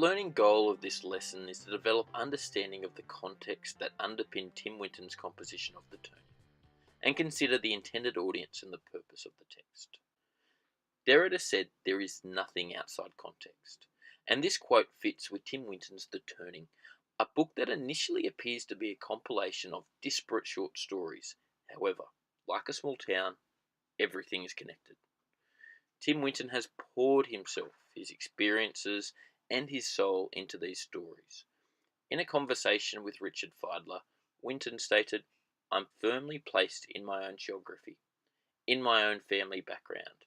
learning goal of this lesson is to develop understanding of the context that underpinned Tim Winton's composition of the turning, and consider the intended audience and the purpose of the text. Derrida said there is nothing outside context, and this quote fits with Tim Winton's The Turning, a book that initially appears to be a compilation of disparate short stories. However, like a small town, everything is connected. Tim Winton has poured himself, his experiences, and his soul into these stories. In a conversation with Richard Feidler, Winton stated, "I'm firmly placed in my own geography, in my own family background,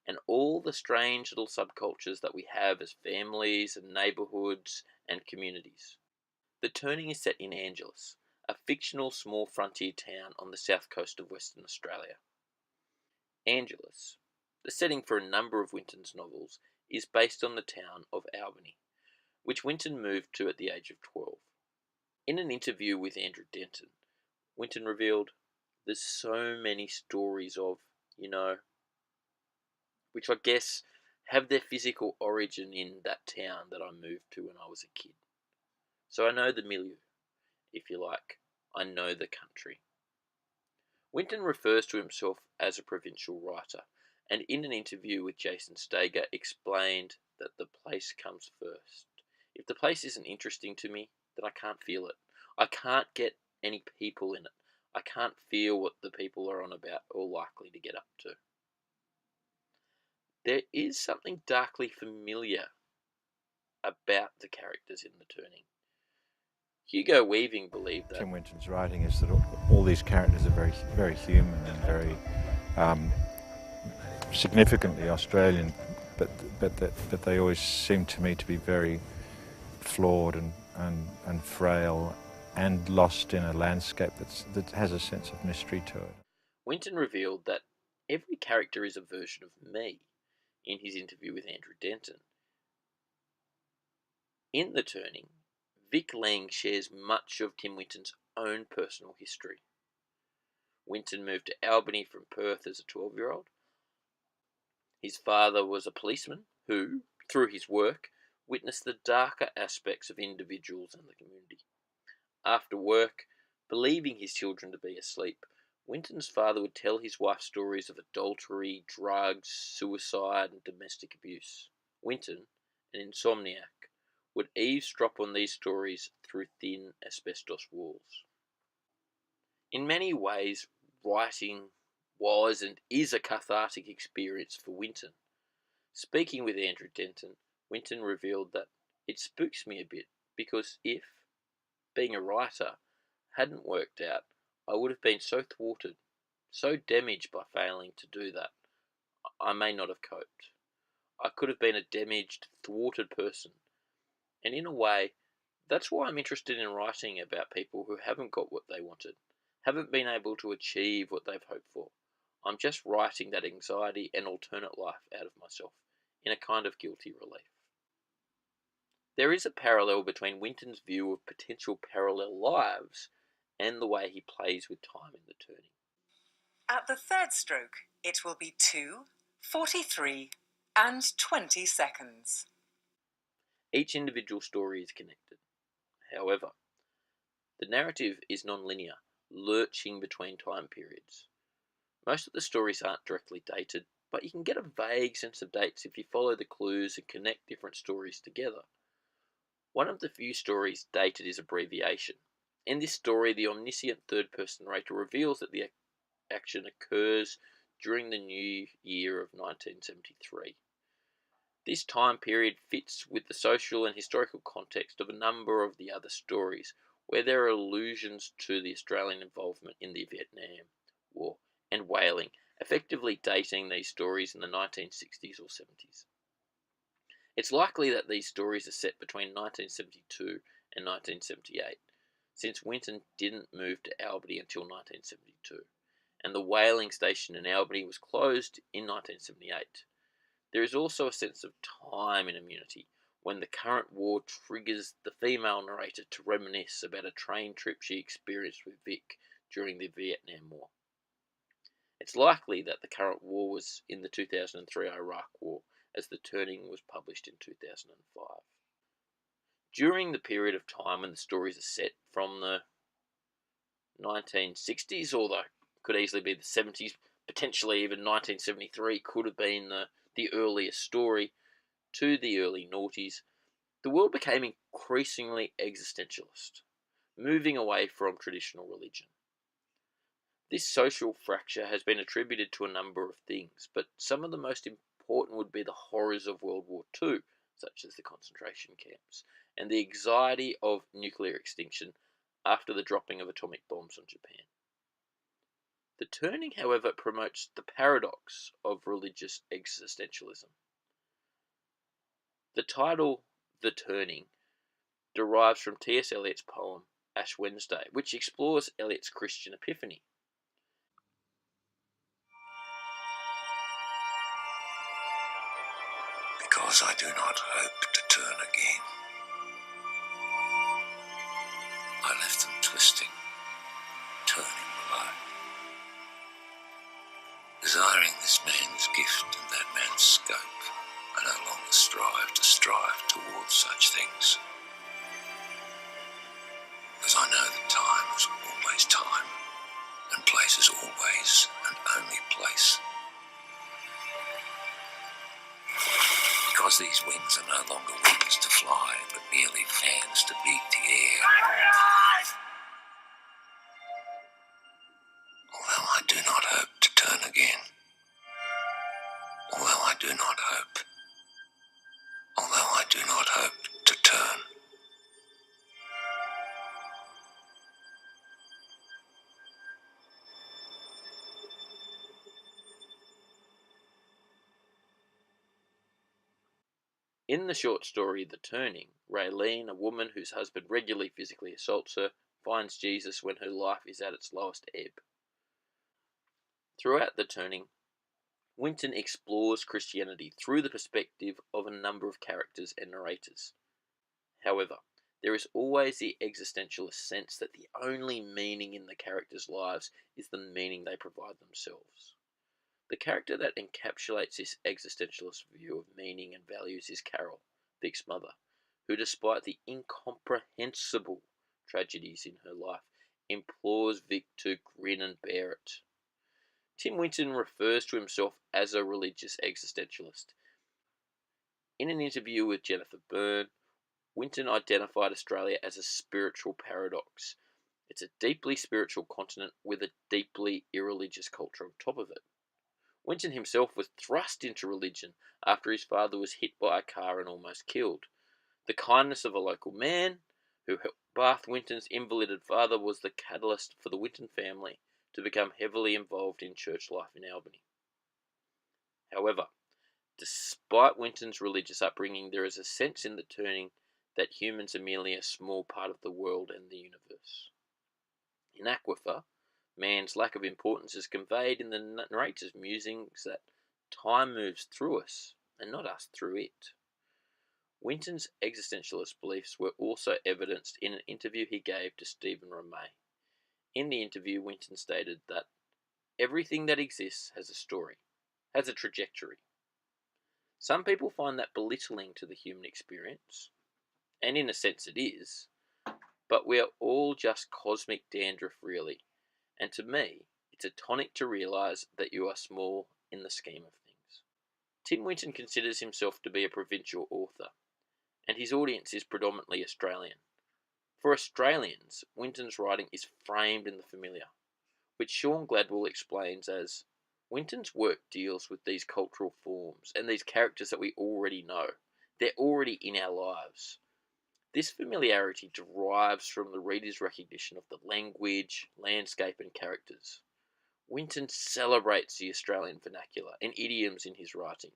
and all the strange little subcultures that we have as families and neighbourhoods and communities." The Turning is set in Angeles, a fictional small frontier town on the south coast of Western Australia. Angeles, the setting for a number of Winton's novels, is based on the town of Albany, which Winton moved to at the age of 12. In an interview with Andrew Denton, Winton revealed, "There's so many stories of, which I guess have their physical origin in that town that I moved to when I was a kid. So I know the milieu, if you like. I know the country." Winton refers to himself as a provincial writer, and in an interview with Jason Stager explained that the place comes first. If the place isn't interesting to me, then I can't feel it. I can't get any people in it. I can't feel what the people are on about or likely to get up to. There is something darkly familiar about the characters in The Turning. Hugo Weaving believed that Tim Winton's writing is that all these characters are very, very human and very significantly Australian, but they always seem to me to be very flawed and frail and lost in a landscape that has a sense of mystery to it. Winton revealed that every character is a version of me in his interview with Andrew Denton. In The Turning, Vic Lang shares much of Tim Winton's own personal history. Winton moved to Albany from Perth as a 12-year-old. His father was a policeman who, through his work, witnessed the darker aspects of individuals and the community. After work, believing his children to be asleep, Winton's father would tell his wife stories of adultery, drugs, suicide, and domestic abuse. Winton, an insomniac, would eavesdrop on these stories through thin asbestos walls. In many ways, writing was and is a cathartic experience for Winton. Speaking with Andrew Denton, Winton revealed that it spooks me a bit because if, being a writer, hadn't worked out, I would have been so thwarted, so damaged by failing to do that, I may not have coped. I could have been a damaged, thwarted person. And in a way, that's why I'm interested in writing about people who haven't got what they wanted, haven't been able to achieve what they've hoped for. I'm just writing that anxiety and alternate life out of myself, in a kind of guilty relief. There is a parallel between Winton's view of potential parallel lives and the way he plays with time in The Turning. At the third stroke, it will be 2, 43, and 20 seconds. Each individual story is connected. However, the narrative is non-linear, lurching between time periods. Most of the stories aren't directly dated, but you can get a vague sense of dates if you follow the clues and connect different stories together. One of the few stories dated is Abbreviation. In this story, the omniscient third-person narrator reveals that the action occurs during the new year of 1973. This time period fits with the social and historical context of a number of the other stories, where there are allusions to the Australian involvement in the Vietnam War and whaling, effectively dating these stories in the 1960s or 70s. It's likely that these stories are set between 1972 and 1978, since Winton didn't move to Albany until 1972, and the whaling station in Albany was closed in 1978. There is also a sense of time in Immunity, when the current war triggers the female narrator to reminisce about a train trip she experienced with Vic during the Vietnam War. It's likely that the current war was in the 2003 Iraq War, as The Turning was published in 2005. During the period of time when the stories are set, from the 1960s, although could easily be the 70s, potentially even 1973 could have been the earliest story, to the early noughties, the world became increasingly existentialist, moving away from traditional religion. This social fracture has been attributed to a number of things, but some of the most important would be the horrors of World War II, such as the concentration camps, and the anxiety of nuclear extinction after the dropping of atomic bombs on Japan. The Turning, however, promotes the paradox of religious existentialism. The title, The Turning, derives from T.S. Eliot's poem Ash Wednesday, which explores Eliot's Christian epiphany. Because I do not hope to turn again. I left them twisting, turning below. Desiring this man's gift and that man's scope, I no longer strive towards such things. Because I know that time is always time, and place is always and only place. Because these wings are no longer wings to fly, but merely fans to beat the air. Although I do not hope to turn again. Although I do not hope. Although I do not hope to turn. In the short story The Turning, Raylene, a woman whose husband regularly physically assaults her, finds Jesus when her life is at its lowest ebb. Throughout The Turning, Winton explores Christianity through the perspective of a number of characters and narrators. However, there is always the existentialist sense that the only meaning in the characters' lives is the meaning they provide themselves. The character that encapsulates this existentialist view of meaning and values is Carol, Vic's mother, who, despite the incomprehensible tragedies in her life, implores Vic to grin and bear it. Tim Winton refers to himself as a religious existentialist. In an interview with Jennifer Byrne, Winton identified Australia as a spiritual paradox. It's a deeply spiritual continent with a deeply irreligious culture on top of it. Winton himself was thrust into religion after his father was hit by a car and almost killed. The kindness of a local man who helped bath Winton's invalided father was the catalyst for the Winton family to become heavily involved in church life in Albany. However, despite Winton's religious upbringing, there is a sense in The Turning that humans are merely a small part of the world and the universe. In Aquifer, man's lack of importance is conveyed in the narrator's musings that time moves through us and not us through it. Winton's existentialist beliefs were also evidenced in an interview he gave to Stephen Ramey. In the interview, Winton stated that everything that exists has a story, has a trajectory. Some people find that belittling to the human experience, and in a sense it is, but we are all just cosmic dandruff really, and to me, it's a tonic to realise that you are small in the scheme of things. Tim Winton considers himself to be a provincial author, and his audience is predominantly Australian. For Australians, Winton's writing is framed in the familiar, which Sean Gladwell explains as, Winton's work deals with these cultural forms and these characters that we already know. They're already in our lives. This familiarity derives from the reader's recognition of the language, landscape and characters. Winton celebrates the Australian vernacular and idioms in his writing.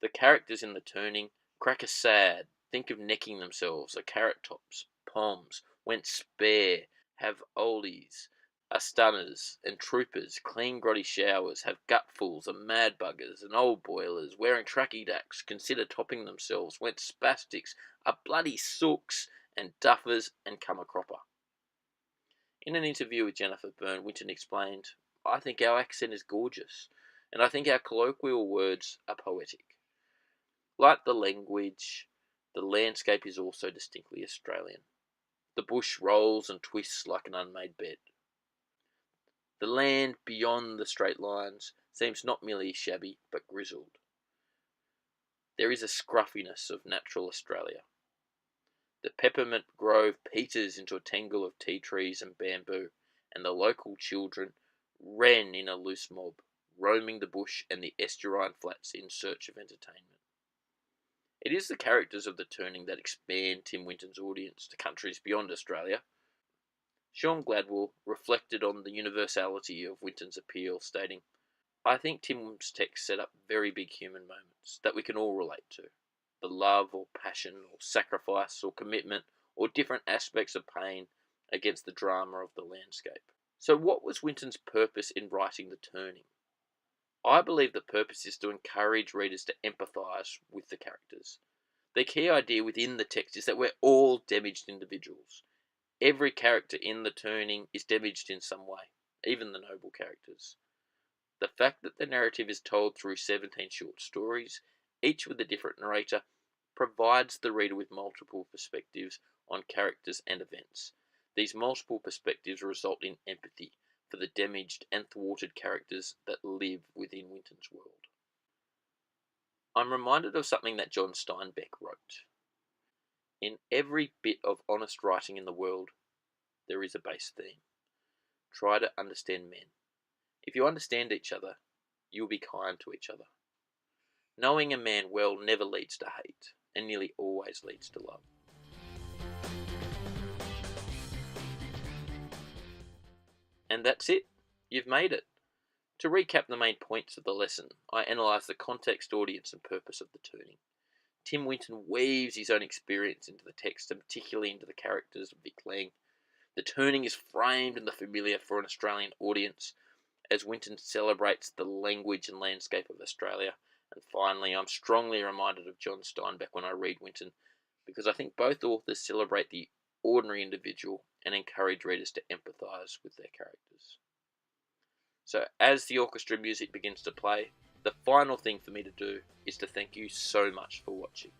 The characters in The Turning crack a sad, think of necking themselves, are carrot tops, poms, went spare, have oldies, are stunners and troopers, clean grotty showers, have gutfuls, are mad buggers and old boilers, wearing tracky dacks, consider topping themselves, went spastics, are bloody sooks and duffers and come a cropper. In an interview with Jennifer Byrne, Winton explained, I think our accent is gorgeous, and I think our colloquial words are poetic. Like the language, The landscape is also distinctly Australian. The bush rolls and twists like an unmade bed. The land beyond the straight lines seems not merely shabby, but grizzled. There is a scruffiness of natural Australia. The peppermint grove peters into a tangle of tea trees and bamboo, and the local children ran in a loose mob, roaming the bush and the estuarine flats in search of entertainment. It is the characters of the turning that expand Tim Winton's audience to countries beyond Australia. Sean Gladwell reflected on the universality of Winton's appeal, stating, "I think Tim's text set up very big human moments that we can all relate to. The love or passion or sacrifice or commitment or different aspects of pain against the drama of the landscape." So what was Winton's purpose in writing The Turning? I believe the purpose is to encourage readers to empathise with the characters. The key idea within the text is that we're all damaged individuals. Every character in The Turning is damaged in some way, even the noble characters. The fact that the narrative is told through 17 short stories, each with a different narrator, provides the reader with multiple perspectives on characters and events. These multiple perspectives result in empathy for the damaged and thwarted characters that live within Winton's world. I'm reminded of something that John Steinbeck wrote. In every bit of honest writing in the world, there is a base theme. Try to understand men. If you understand each other, you will be kind to each other. Knowing a man well never leads to hate, and nearly always leads to love. And that's it. You've made it. To recap the main points of the lesson, I analysed the context, audience and purpose of The Turning. Tim Winton weaves his own experience into the text, and particularly into the characters of Vic Lang. The Turning is framed in the familiar for an Australian audience, as Winton celebrates the language and landscape of Australia. And finally, I'm strongly reminded of John Steinbeck when I read Winton, because I think both authors celebrate the ordinary individual and encourage readers to empathise with their characters. So as the orchestra music begins to play, the final thing for me to do is to thank you so much for watching.